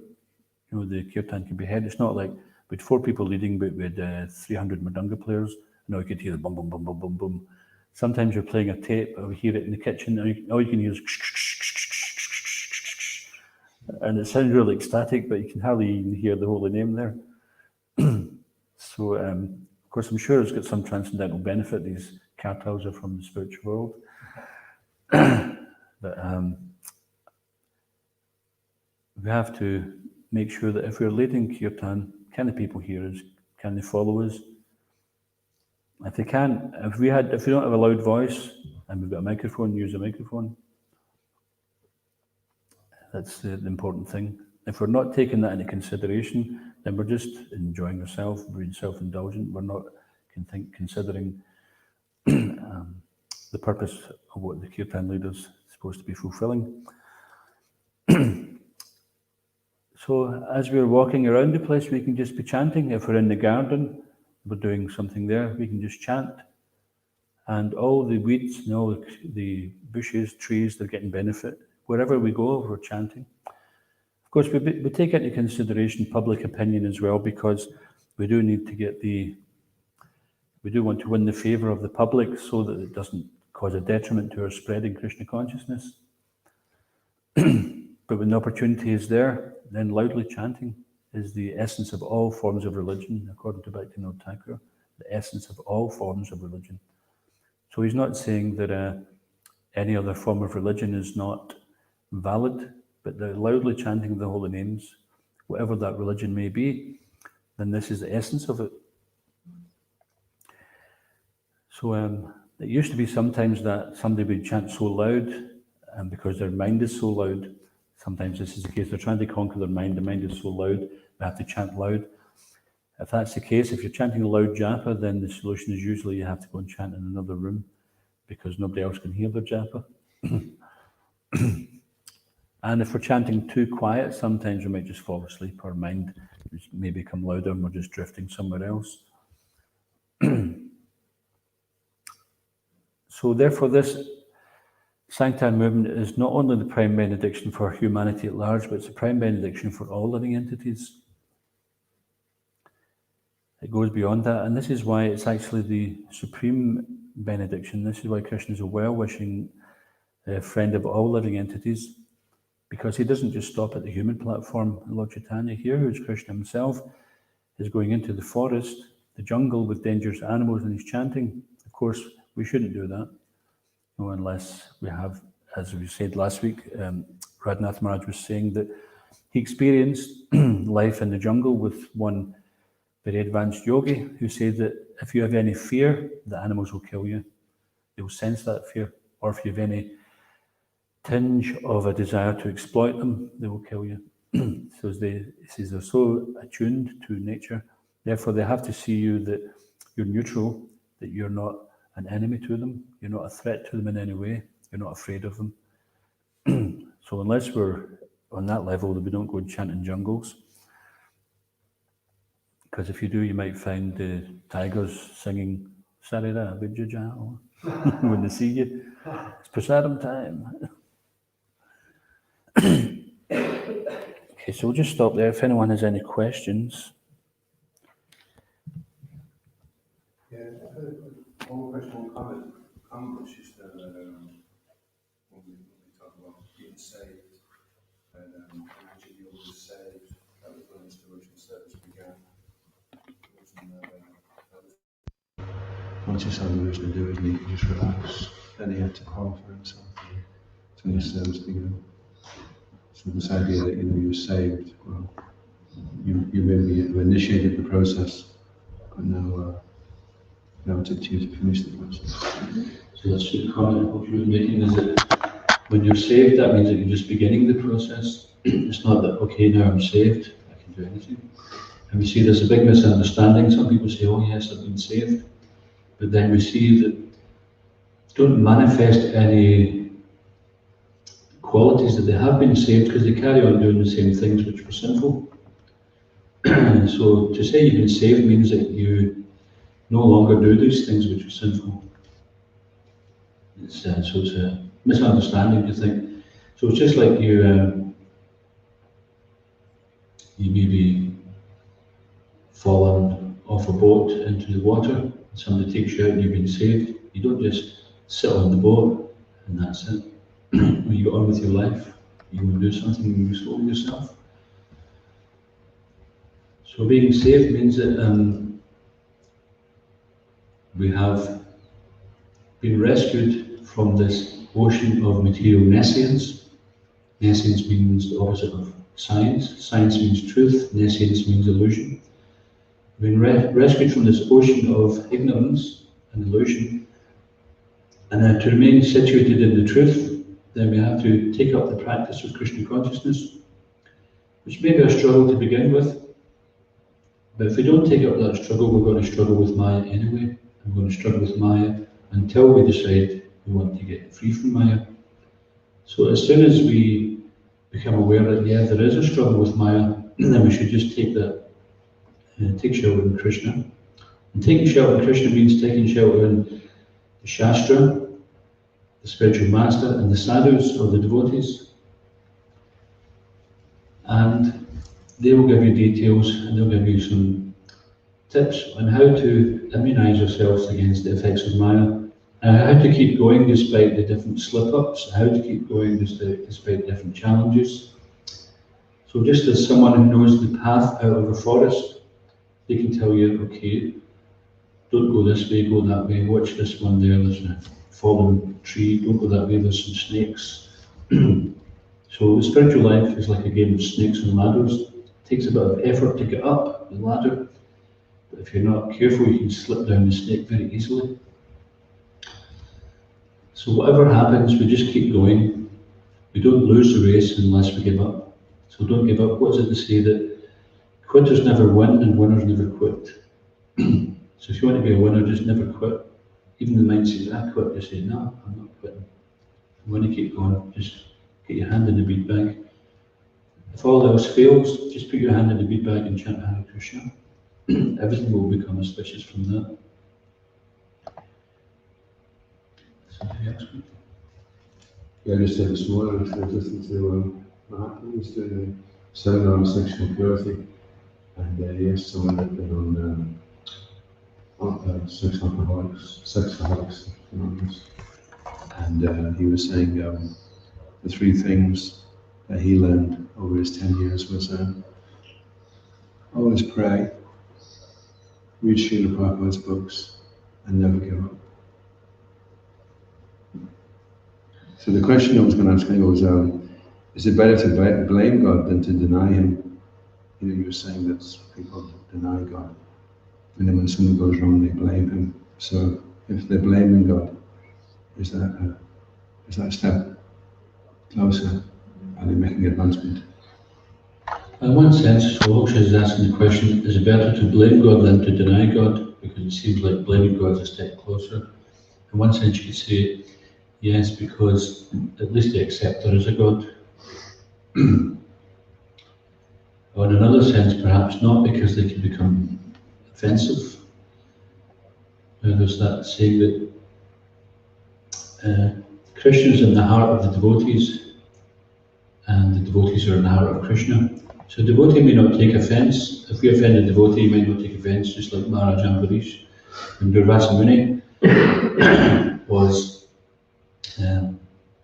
the kirtan can be heard. It's not like we had 4 people leading, but we had 300 mridanga players. Now you could hear the bum, bum, bum, bum, bum, bum. Sometimes you're playing a tape, or we hear it in the kitchen, and all you can hear is and it sounds really ecstatic, but you can hardly even hear the holy name there. So, of course, I'm sure it's got some transcendental benefit. These kartals are from the spiritual world. But we have to make sure that if we're leading kirtan, can the people hear us? Can they follow us? If they can't, if we don't have a loud voice and we've got a microphone, use a microphone. That's the important thing. If we're not taking that into consideration, then we're just enjoying ourselves, being self-indulgent. We're not considering the purpose of what the kirtan leader's supposed to be fulfilling. So as we're walking around the place, we can just be chanting. If we're in the garden, we're doing something there, we can just chant. And all the weeds, the bushes, trees, they're getting benefit. Wherever we go, we're chanting. Of course, we take into consideration public opinion as well, because we do need to we do want to win the favour of the public so that it doesn't cause a detriment to our spreading Krishna consciousness. But when the opportunity is there, then loudly chanting is the essence of all forms of religion, according to Bhaktivinoda Thakur, the essence of all forms of religion. So he's not saying that any other form of religion is not valid, but the loudly chanting of the holy names, whatever that religion may be, then this is the essence of it. So it used to be sometimes that somebody would chant so loud, and because their mind is so loud, sometimes this is the case, they're trying to conquer their mind, the mind is so loud, they have to chant loud. If that's the case, if you're chanting a loud japa, then the solution is usually you have to go and chant in another room, because nobody else can hear their japa. And if we're chanting too quiet, sometimes we might just fall asleep, our mind may become louder and we're just drifting somewhere else. So therefore this Sanctum movement is not only the prime benediction for humanity at large, but it's a prime benediction for all living entities. It goes beyond that, and this is why it's actually the supreme benediction. This is why Krishna is a well-wishing friend of all living entities, because he doesn't just stop at the human platform. Lord Chaitanya here, who is Krishna himself, is going into the forest, the jungle with dangerous animals, and he's chanting. Of course, we shouldn't do that, no, unless we have, as we said last week, Radhanath Maharaj was saying that he experienced life in the jungle with one very advanced yogi who said that if you have any fear, the animals will kill you. They will sense that fear. Or if you have any tinge of a desire to exploit them, they will kill you. So he says they're so attuned to nature, therefore they have to see you that you're neutral, that you're not an enemy to them, you're not a threat to them in any way, you're not afraid of them. So unless we're on that level, that we don't go and chant in jungles, because if you do, you might find the tigers singing Sarira Vijaya when they see you. It's prasadam time. Okay, so we'll just stop there. If anyone has any questions. Yeah, I had one question, one comment, which is that when we talk about being saved, and imagine you were saved, that was when the spiritual service began. Once you saw the to do it, you could just relax. Then he had to qualify himself. So your service began. So this idea that you were saved, well, you really initiated the process, but now it's up to you to finish the process. So that's the comment what you were making, is that when you're saved, that means that you're just beginning the process. It's not that, okay, now I'm saved, I can do anything. And we see there's a big misunderstanding. Some people say, oh yes, I've been saved. But then we see that don't manifest any qualities that they have been saved, because they carry on doing the same things which were sinful. So to say you've been saved means that you no longer do these things which are sinful. So it's a misunderstanding to think. So it's just like you maybe fallen off a boat into the water, somebody takes you out and you've been saved. You don't just sit on the boat and that's it. When you get on with your life, you want to do something useful for yourself. So being saved means that we have been rescued from this ocean of material nescience. Nescience means the opposite of science. Science means truth. Nescience means illusion. We've been rescued from this ocean of ignorance and illusion, and to remain situated in the truth, then we have to take up the practice of Krishna consciousness, which may be a struggle to begin with, but if we don't take up that struggle, we're going to struggle with Maya anyway. We're going to struggle with Maya until we decide we want to get free from Maya. So as soon as we become aware that, yeah, there is a struggle with Maya, then we should just take shelter in Krishna. And taking shelter in Krishna means taking shelter in the Shastra, the spiritual master, and the sadhus, or the devotees. And they will give you details, and they'll give you some tips on how to immunize yourselves against the effects of Maya, and how to keep going despite the different slip-ups, how to keep going despite different challenges. So just as someone who knows the path out of a forest, they can tell you, okay, don't go this way, go that way, watch this one there, there's a fallen tree, don't go that way, there's some snakes. So the spiritual life is like a game of snakes and ladders. It takes a bit of effort to get up the ladder, but if you're not careful, you can slip down the snake very easily. So whatever happens, we just keep going. We don't lose the race unless we give up. So don't give up. What is it to say that quitters never win and winners never quit? So if you want to be a winner, just never quit. Even the mind says, I quit, just say, no, I'm not quitting. I'm going to keep going. Just get your hand in the bead bag. If all else fails, just put your hand in the bead bag and chant Hare Krishna. Everything will become auspicious from that. Something else? Yeah, I just said this morning, I was listening to Mahatma, he was doing a seminar on sexual purity, and he asked someone that been on sex alcoholics Anonymous, and he was saying the three things that he learned over his 10 years was always pray, read Srila Prabhupada's books, and never give up. So the question I was going to ask you was, is it better to blame God than to deny Him? You know, you were saying that people deny God, and then when something goes wrong, they blame Him. So if they're blaming God, is that a step closer? Are they making advancement? In one sense, Moksha is asking the question, is it better to blame God than to deny God? Because it seems like blaming God is a step closer. In one sense, you could say, yes, because at least they accept there is a God. Or in another sense, perhaps not, because they can become offensive. There's that saying that Krishna is in the heart of the devotees, and the devotees are in the heart of Krishna. So a devotee may not take offence. If we offend a devotee, he may not take offence, just like Maharaj Ambarish. When Durvasa Muni was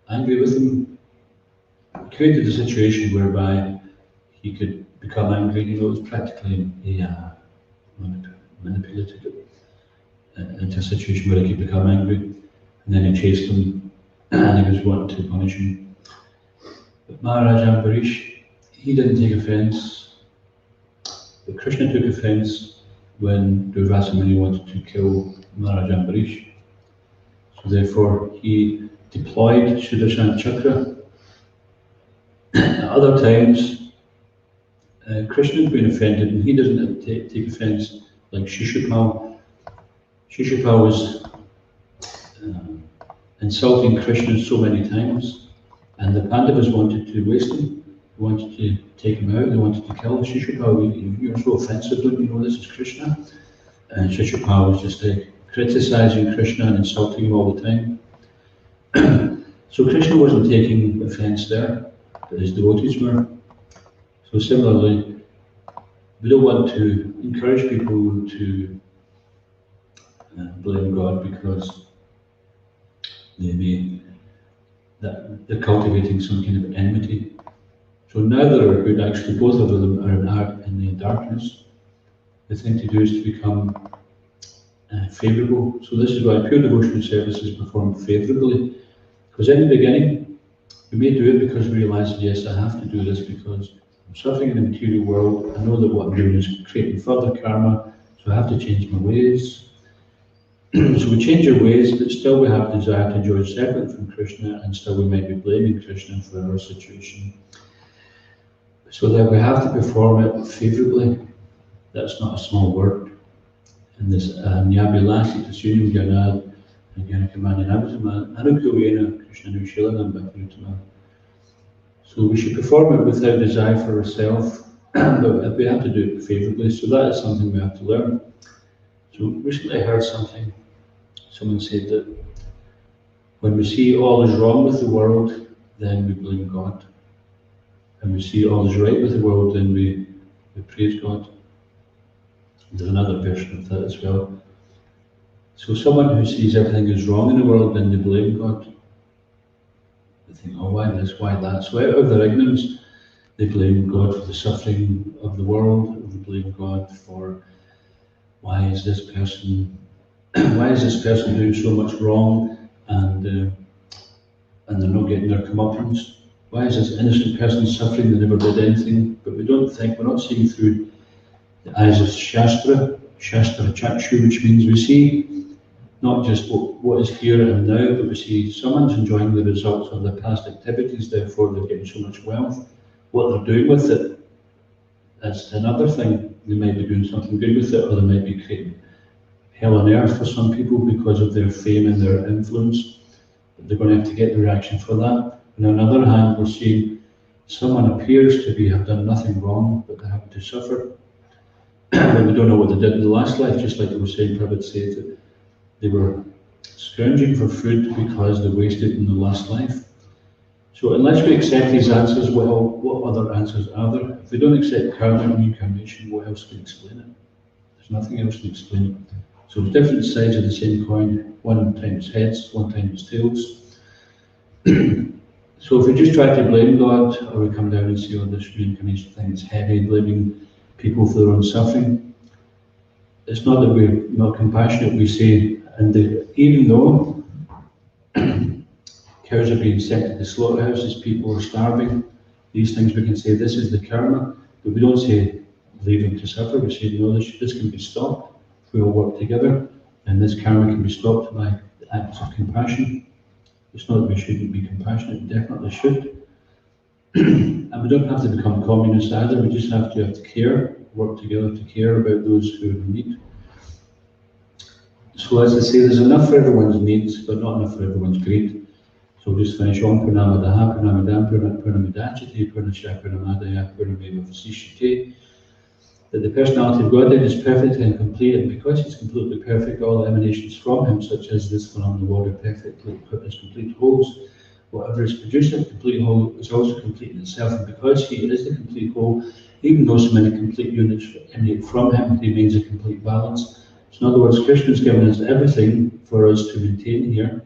angry with him, he created a situation whereby he could become angry. You know, it was practically manipulated into a situation where he could become angry, and then he chased him, and he was wanting to punish him. But Maharaj Ambarish, he didn't take offence, but Krishna took offence when Durvasa Muni wanted to kill Maharaj Ambarish. So therefore, he deployed Sudarshan Chakra. At other times, Krishna had been offended, and he doesn't take offence, like Shishupal. Shishupal was insulting Krishna so many times, and the Pandavas wanted to waste him. They wanted to take him out. They wanted to kill Shishupal. You're so offensive, don't you know this is Krishna? And Shishupal was just criticizing Krishna and insulting him all the time. So Krishna wasn't taking offence there, but his devotees were. So similarly, we don't want to encourage people to blame God because they're cultivating some kind of enmity. So neither are good, actually, both of them are in the darkness. The thing to do is to become favourable. So this is why pure devotional service is performed favourably. Because in the beginning, we may do it because we realise, yes, I have to do this because I'm suffering in the material world. I know that what I'm doing is creating further karma, so I have to change my ways. So we change our ways, but still we have desire to enjoy separate from Krishna, and still we might be blaming Krishna for our situation. So that we have to perform it favourably. That's not a small word. And this Nyabilasi Tasunyam Gyanad and Gyanakamani Nabhasama Anukuvena Krishna Nushilanam Bhakti. So we should perform it without desire for ourselves, but we have to do it favourably. So that is something we have to learn. So recently I heard something. Someone said that when we see all is wrong with the world, then we blame God. When we see all is right with the world, then we praise God. There's another version of that as well. So someone who sees everything is wrong in the world, then they blame God. They think, oh, why this, why that? So out of their ignorance, they blame God for the suffering of the world. They blame God for why is this person doing so much wrong, and they're not getting their comeuppance? Why is this innocent person suffering? They never did anything. But we're not seeing through the eyes of Shastra Chakshu, which means we see not just what is here and now, but we see someone's enjoying the results of their past activities, therefore they're getting so much wealth. What they're doing with it, that's another thing. They might be doing something good with it, or they might be creating hell on earth for some people because of their fame and their influence. But they're going to have to get the reaction for that. And on the other hand, we're seeing someone appears to have done nothing wrong, but they happen to suffer. But we don't know what they did in the last life, just like they were saying, Prabhupada said that they were scrounging for food because they wasted in the last life. So unless we accept these answers, what other answers are there? If we don't accept karma and reincarnation, what else can explain it? There's nothing else to explain it. So different sides of the same coin, one times heads, one times tails. So if we just try to blame God, or we come down and say, oh, this reincarnation thing is heavy, blaming people for their own suffering, it's not that we're not compassionate, we say, and even though cows are being sent to the slaughterhouses, people are starving, these things we can say, this is the karma, but we don't say, leave them to suffer, we say, no, this can be stopped, if we all work together, and this karma can be stopped by acts of compassion. It's not that we shouldn't be compassionate, we definitely should. And we don't have to become communists either, we just have to care, work together to care about those who are in need. So as I say, there's enough for everyone's needs, but not enough for everyone's greed. So we'll just finish on Purnamadaha, Purnamadam, Purnamidachite, Purnasya, Purnamadaya, Purnameva Vasishite. That the personality of Godhead is perfect and complete, and because He's completely perfect, all emanations from Him, such as this phenomenal water, perfectly as complete wholes. Whatever is produced in a complete whole is also complete in itself, and because He is the complete whole, even though so many complete units emanate from Him, He remains a complete balance. So in other words, Krishna has given us everything for us to maintain here.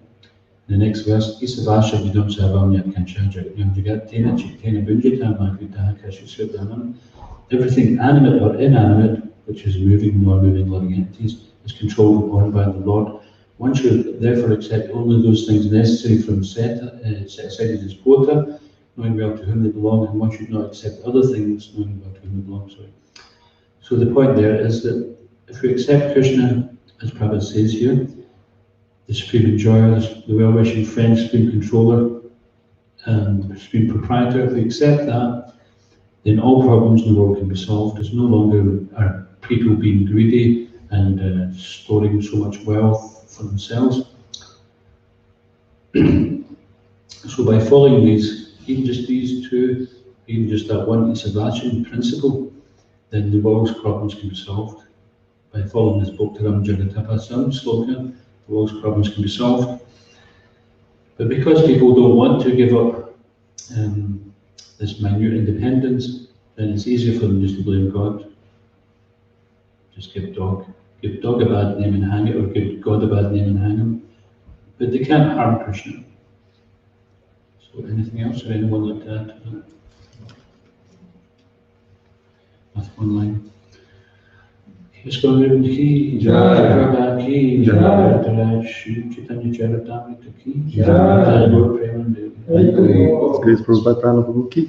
In the next verse, Isavasha Vidam Savam Yatkancha Jagat Jagat Tena Chiktena Bunjita Magvitaha Kashusyadanam. Everything animate or inanimate, which is moving or moving living entities, is controlled and owned by the Lord. One should therefore accept only those things necessary from set aside as quota, knowing well to whom they belong, and one should not accept other things, knowing well to whom they belong. So the point there is that if we accept Krishna, as Prabhupada says here, the supreme enjoyer, the well-wishing friend, supreme controller, and the supreme proprietor, if we accept that, then all problems in the world can be solved. There's no longer are people being greedy and storing so much wealth for themselves. So by following these, even just these two, even just that one Isavachan principle, then the world's problems can be solved. By following this Bhaktaram Jagatapasam sloka, the world's problems can be solved. But because people don't want to give up this minute independence, then it's easier for them just to blame God. Just give dog a bad name and hang it, or give God a bad name and hang him. But they can't harm Krishna. So anything else, or anyone like to add to that? That's one line. Chaitanya Charitamrita ki Jai. Grace Prabhupada Prana Prabhu ki.